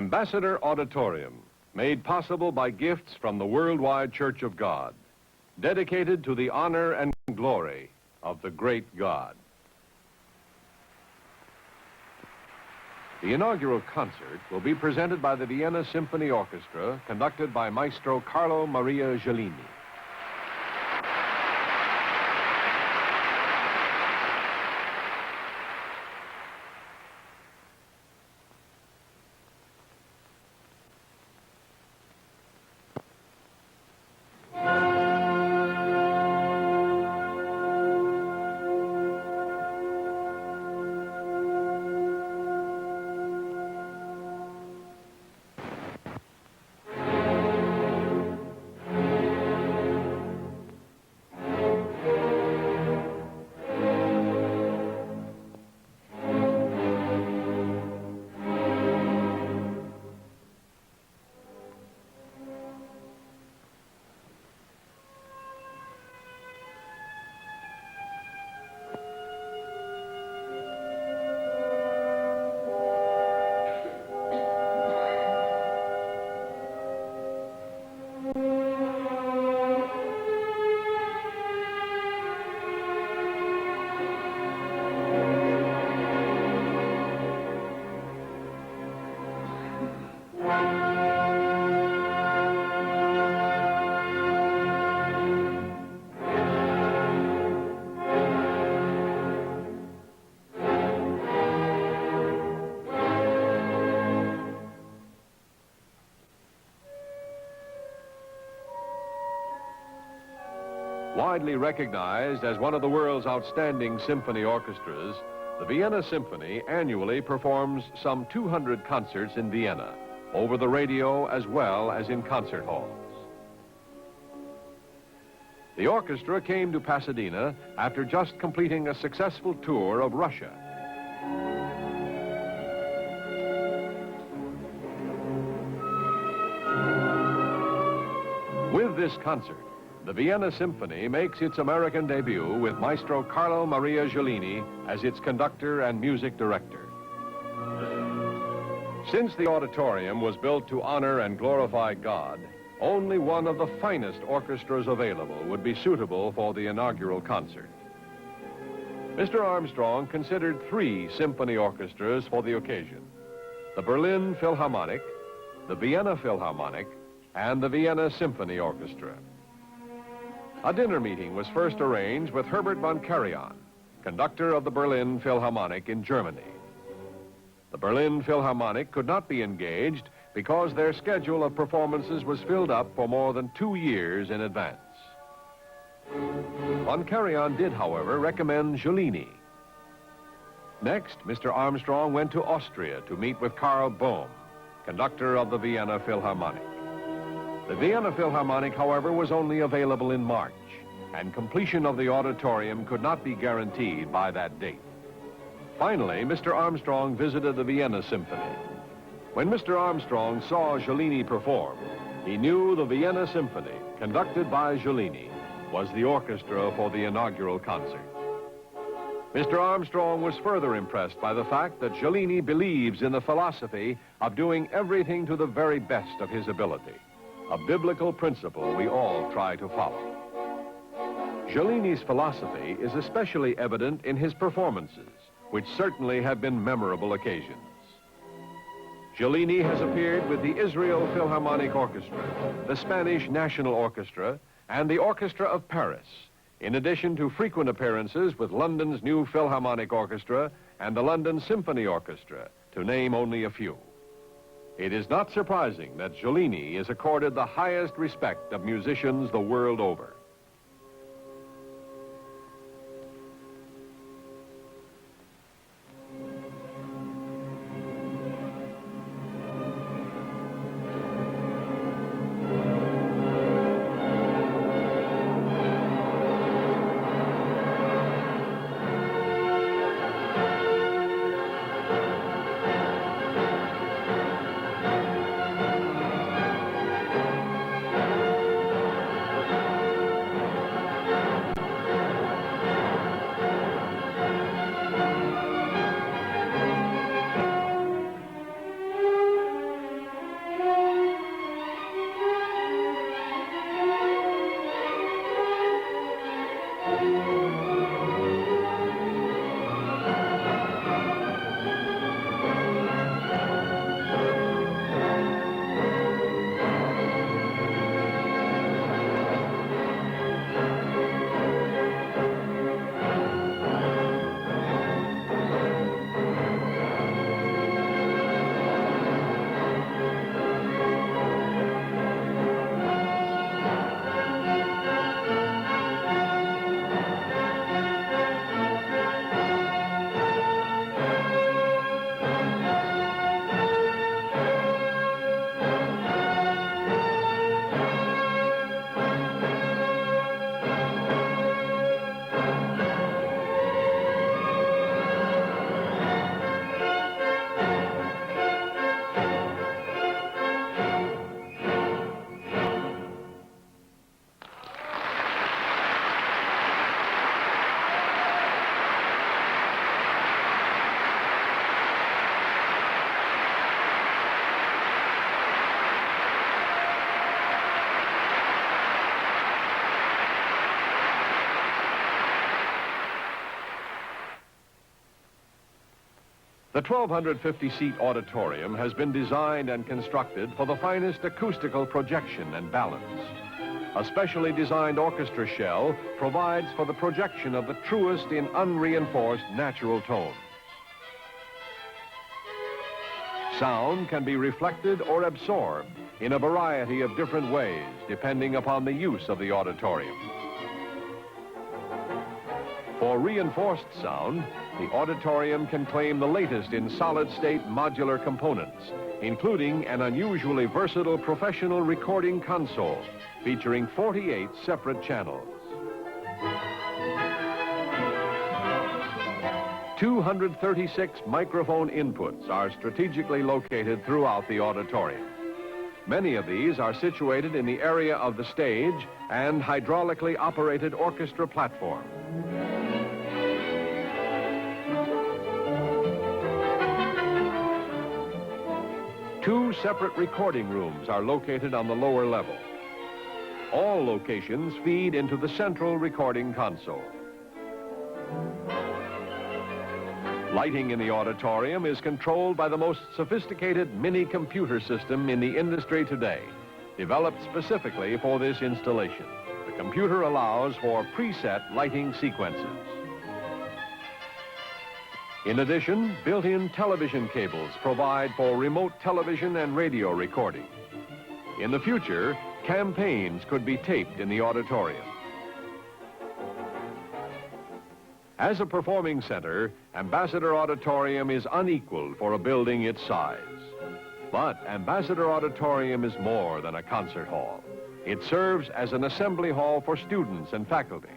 Ambassador Auditorium, made possible by gifts from the worldwide Church of God, dedicated to the honor and glory of the great God. The inaugural concert will be presented by the Vienna Symphony Orchestra, conducted by Maestro Carlo Maria Giulini. Widely recognized as one of the world's outstanding symphony orchestras, the Vienna Symphony annually performs some 200 concerts in Vienna, over the radio as well as in concert halls. The orchestra came to Pasadena after just completing a successful tour of Russia. With this concert, the Vienna Symphony makes its American debut with Maestro Carlo Maria Giulini as its conductor and music director. Since the auditorium was built to honor and glorify God, only one of the finest orchestras available would be suitable for the inaugural concert. Mr. Armstrong considered 3 symphony orchestras for the occasion: the Berlin Philharmonic, the Vienna Philharmonic, and the Vienna Symphony Orchestra. A dinner meeting was first arranged with Herbert von Karajan, conductor of the Berlin Philharmonic in Germany. The Berlin Philharmonic could not be engaged because their schedule of performances was filled up for more than 2 years in advance. Von Karajan did, however, recommend Giulini. Next, Mr. Armstrong went to Austria to meet with Karl Bohm, conductor of the Vienna Philharmonic. The Vienna Philharmonic, however, was only available in March, and completion of the auditorium could not be guaranteed by that date. Finally, Mr. Armstrong visited the Vienna Symphony. When Mr. Armstrong saw Giulini perform, he knew the Vienna Symphony, conducted by Giulini, was the orchestra for the inaugural concert. Mr. Armstrong was further impressed by the fact that Giulini believes in the philosophy of doing everything to the very best of his ability, a biblical principle we all try to follow. Giulini's philosophy is especially evident in his performances, which certainly have been memorable occasions. Giulini has appeared with the Israel Philharmonic Orchestra, the Spanish National Orchestra, and the Orchestra of Paris, in addition to frequent appearances with London's New Philharmonic Orchestra and the London Symphony Orchestra, to name only a few. It is not surprising that Giulini is accorded the highest respect of musicians the world over. The 1,250-seat auditorium has been designed and constructed for the finest acoustical projection and balance. A specially designed orchestra shell provides for the projection of the truest in unreinforced natural tones. Sound can be reflected or absorbed in a variety of different ways, depending upon the use of the auditorium. For reinforced sound, the auditorium can claim the latest in solid-state modular components, including an unusually versatile professional recording console featuring 48 separate channels. 236 microphone inputs are strategically located throughout the auditorium. Many of these are situated in the area of the stage and hydraulically operated orchestra platform. Two separate recording rooms are located on the lower level. All locations feed into the central recording console. Lighting in the auditorium is controlled by the most sophisticated mini-computer system in the industry today, developed specifically for this installation. The computer allows for preset lighting sequences. In addition, built-in television cables provide for remote television and radio recording. In the future, campaigns could be taped in the auditorium. As a performing center, Ambassador Auditorium is unequaled for a building its size. But Ambassador Auditorium is more than a concert hall. It serves as an assembly hall for students and faculty.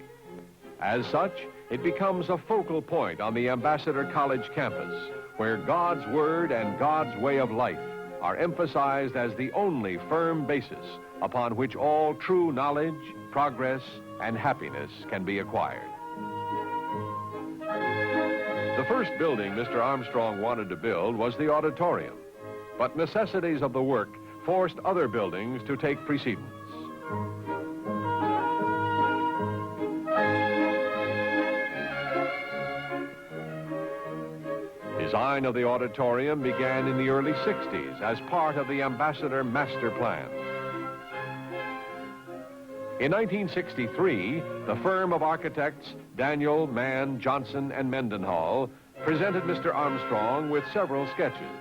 As such, it becomes a focal point on the Ambassador College campus, where God's Word and God's way of life are emphasized as the only firm basis upon which all true knowledge, progress, and happiness can be acquired. The first building Mr. Armstrong wanted to build was the auditorium, but necessities of the work forced other buildings to take precedence. Design of the auditorium began in the early 60s as part of the Ambassador Master Plan. In 1963, the firm of architects Daniel, Mann, Johnson, and Mendenhall presented Mr. Armstrong with several sketches.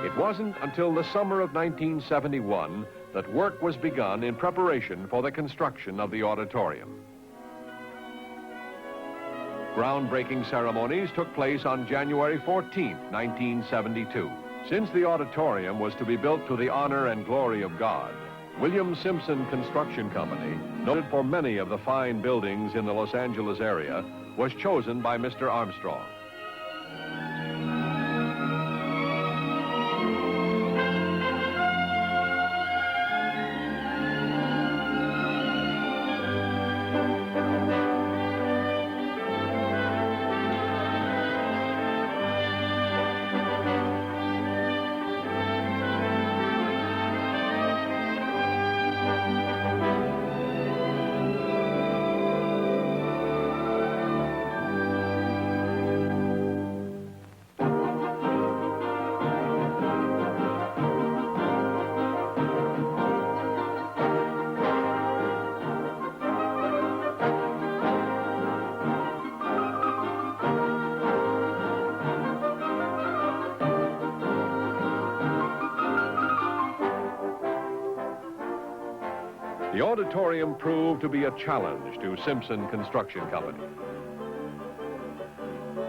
It wasn't until the summer of 1971 that work was begun in preparation for the construction of the auditorium. Groundbreaking ceremonies took place on January 14, 1972. Since the auditorium was to be built to the honor and glory of God, William Simpson Construction Company, noted for many of the fine buildings in the Los Angeles area, was chosen by Mr. Armstrong. The auditorium proved to be a challenge to Simpson Construction Company.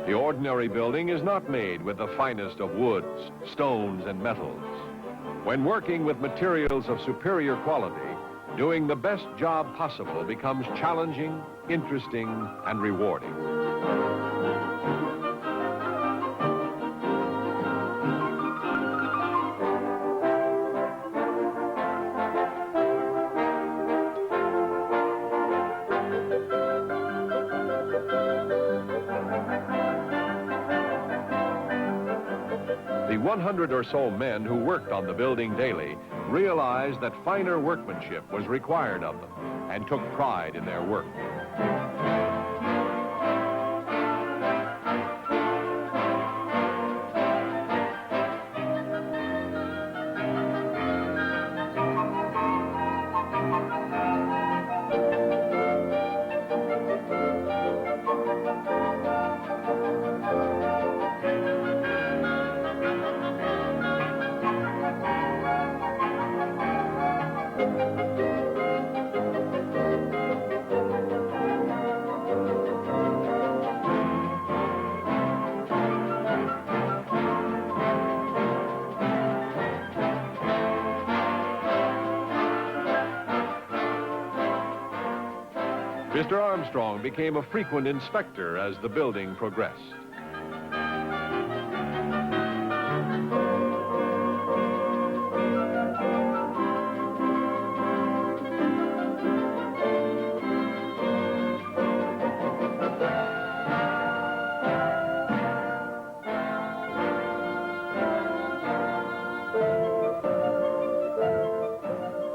The ordinary building is not made with the finest of woods, stones, and metals. When working with materials of superior quality, doing the best job possible becomes challenging, interesting, and rewarding. The 100 or so men who worked on the building daily realized that finer workmanship was required of them and took pride in their work. Mr. Armstrong became a frequent inspector as the building progressed.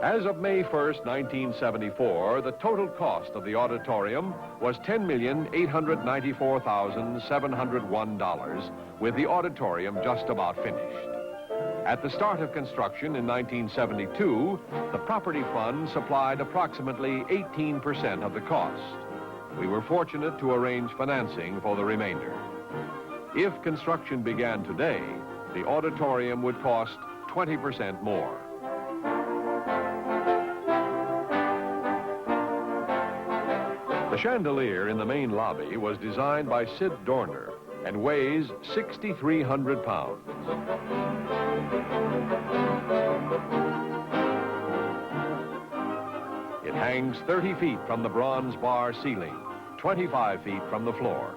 As of May 1st, 1974, the total cost of the auditorium was $10,894,701, with the auditorium just about finished. At the start of construction in 1972, the property fund supplied approximately 18% of the cost. We were fortunate to arrange financing for the remainder. If construction began today, the auditorium would cost 20% more. The chandelier in the main lobby was designed by Sid Dorner and weighs 6,300 pounds. It hangs 30 feet from the bronze bar ceiling, 25 feet from the floor,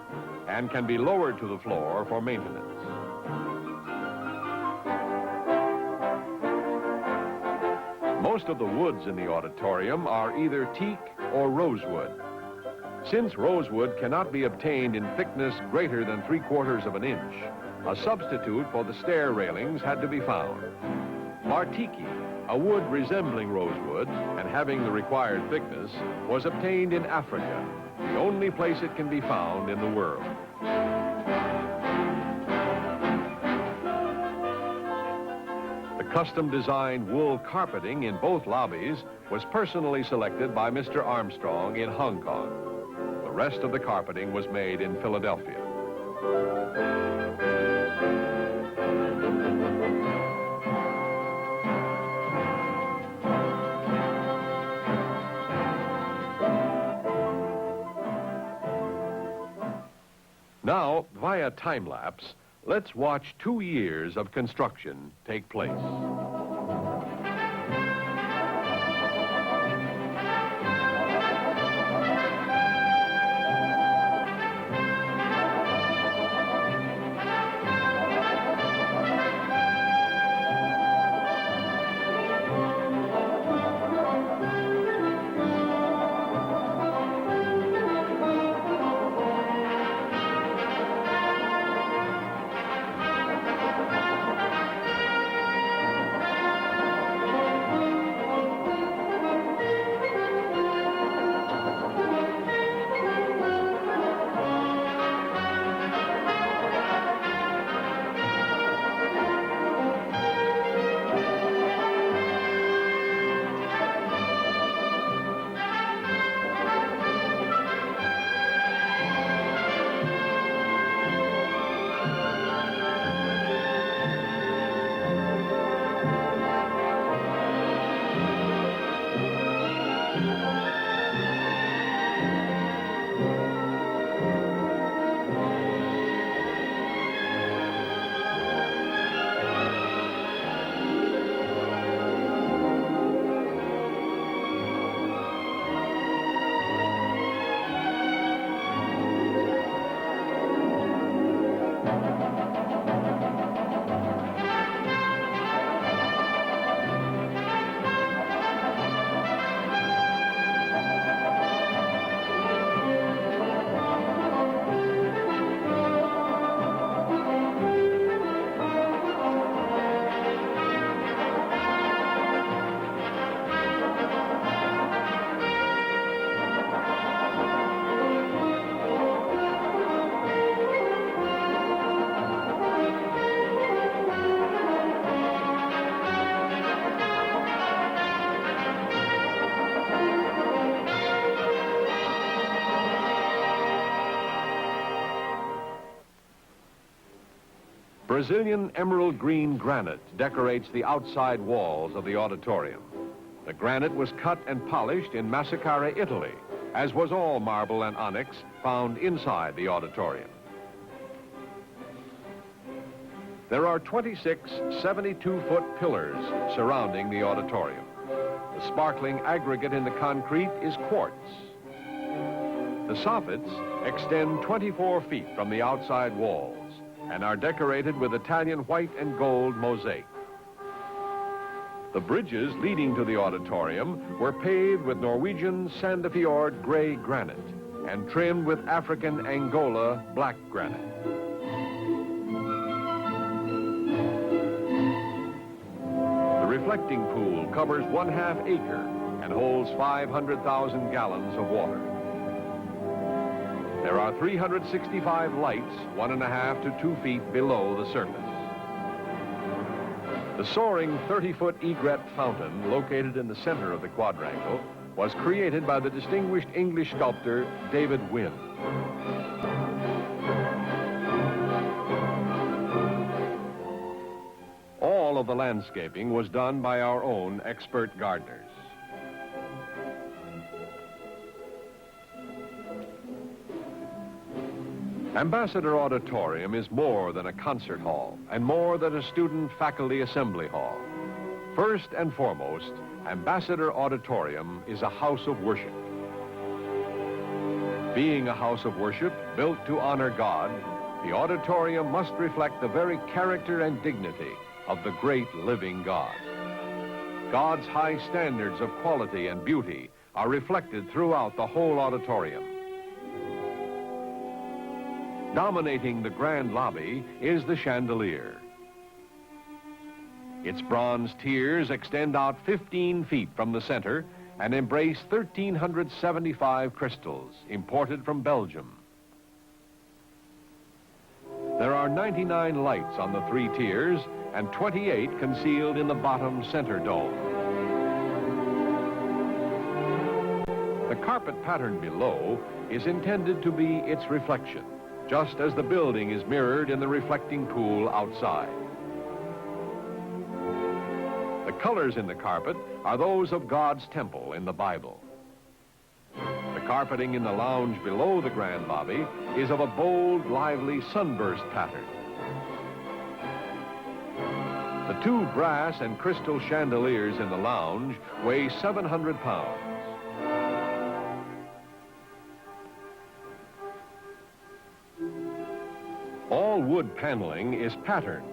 and can be lowered to the floor for maintenance. Most of the woods in the auditorium are either teak or rosewood. Since rosewood cannot be obtained in thickness greater than 3/4 of an inch, a substitute for the stair railings had to be found. Martiki, a wood resembling rosewood and having the required thickness, was obtained in Africa, the only place it can be found in the world. The custom-designed wool carpeting in both lobbies was personally selected by Mr. Armstrong in Hong Kong. The rest of the carpeting was made in Philadelphia. Now, via time-lapse, let's watch 2 years of construction take place. Brazilian emerald green granite decorates the outside walls of the auditorium. The granite was cut and polished in Massacre, Italy, as was all marble and onyx found inside the auditorium. There are 26 72-foot pillars surrounding the auditorium. The sparkling aggregate in the concrete is quartz. The soffits extend 24 feet from the outside walls and are decorated with Italian white and gold mosaic. The bridges leading to the auditorium were paved with Norwegian Sandefjord gray granite and trimmed with African Angola black granite. The reflecting pool covers 1/2 acre and holds 500,000 gallons of water. There are 365 lights 1.5 to 2 feet below the surface. The soaring 30-foot egret fountain located in the center of the quadrangle was created by the distinguished English sculptor David Wynne. All of the landscaping was done by our own expert gardeners. Ambassador Auditorium is more than a concert hall and more than a student faculty assembly hall. First and foremost, Ambassador Auditorium is a house of worship. Being a house of worship built to honor God, the auditorium must reflect the very character and dignity of the great living God. God's high standards of quality and beauty are reflected throughout the whole auditorium. Dominating the grand lobby is the chandelier. Its bronze tiers extend out 15 feet from the center and embrace 1,375 crystals imported from Belgium. There are 99 lights on the 3 tiers and 28 concealed in the bottom center dome. The carpet pattern below is intended to be its reflection, just as the building is mirrored in the reflecting pool outside. The colors in the carpet are those of God's temple in the Bible. The carpeting in the lounge below the grand lobby is of a bold, lively sunburst pattern. The 2 brass and crystal chandeliers in the lounge weigh 700 pounds. All wood paneling is patterned,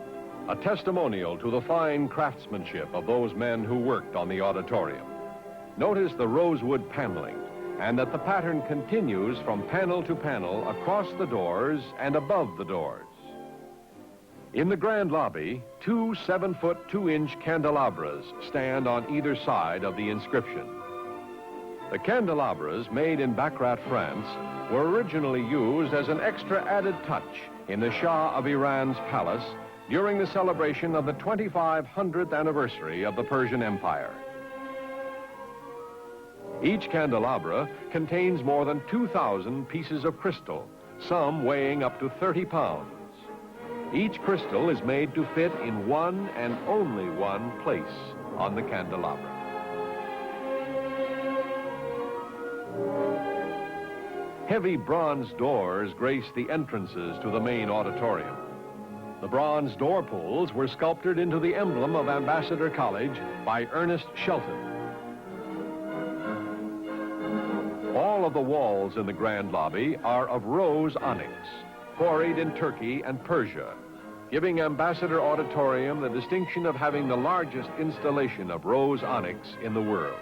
a testimonial to the fine craftsmanship of those men who worked on the auditorium. Notice the rosewood paneling, and that the pattern continues from panel to panel across the doors and above the doors. In the grand lobby, 2 7-foot 2-inch candelabras stand on either side of the inscription. The candelabras, made in Baccarat, France, were originally used as an extra added touch in the Shah of Iran's palace during the celebration of the 2500th anniversary of the Persian Empire. Each candelabra contains more than 2,000 pieces of crystal, some weighing up to 30 pounds. Each crystal is made to fit in one and only one place on the candelabra. Heavy bronze doors grace the entrances to the main auditorium. The bronze door pulls were sculptured into the emblem of Ambassador College by Ernest Shelton. All of the walls in the grand lobby are of rose onyx, quarried in Turkey and Persia, giving Ambassador Auditorium the distinction of having the largest installation of rose onyx in the world.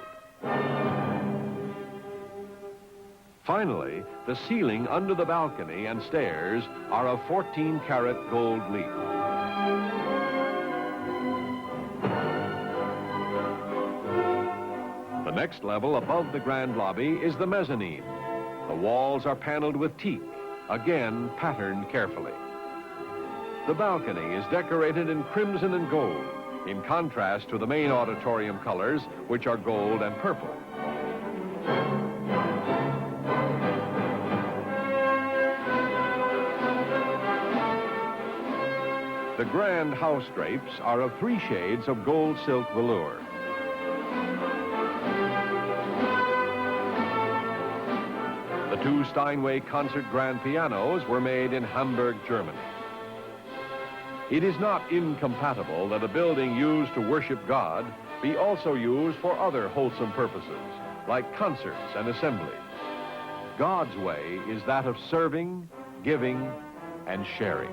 Finally, the ceiling under the balcony and stairs are of 14-karat gold leaf. The next level above the grand lobby is the mezzanine. The walls are paneled with teak, again patterned carefully. The balcony is decorated in crimson and gold, in contrast to the main auditorium colors, which are gold and purple. The grand house drapes are of 3 shades of gold silk velour. The 2 Steinway concert grand pianos were made in Hamburg, Germany. It is not incompatible that a building used to worship God be also used for other wholesome purposes, like concerts and assemblies. God's way is that of serving, giving, and sharing.